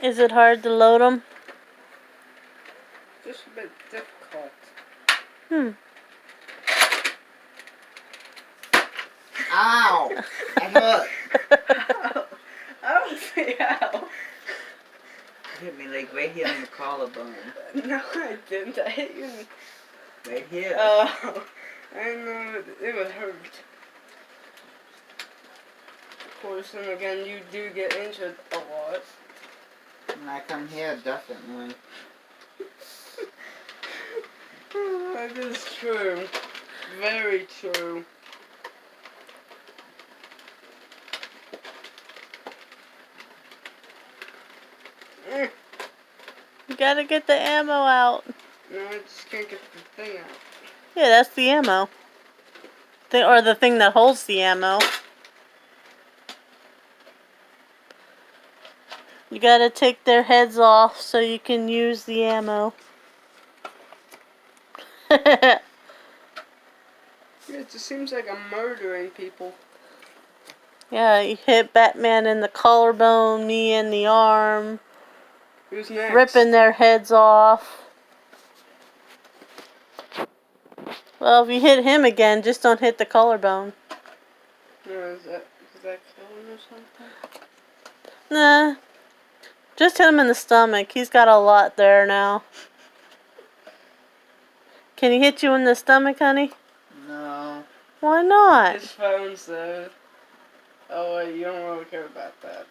Is it hard to load them? Just a bit difficult. Ow! I hurt. I don't see how. Hit me like right here on the collarbone. No, I didn't. I hit you. Right here. Oh, I know it would hurt. Of course, and again, you do get injured a lot. When I come here, definitely. That is true. Very true. You gotta get the ammo out. No, I just can't get the thing out. Yeah, that's the ammo. Or the thing that holds the ammo. You gotta take their heads off so you can use the ammo. Yeah, it just seems like I'm murdering people. Yeah, you hit Batman in the collarbone, me in the arm. Who's next? Ripping their heads off. Well, if you hit him again, just don't hit the collarbone. No, is that killing or something? Nah. Just hit him in the stomach. He's got a lot there now. Can he hit you in the stomach, honey? No. Why not? His phone's there. Oh wait, you don't really care about that.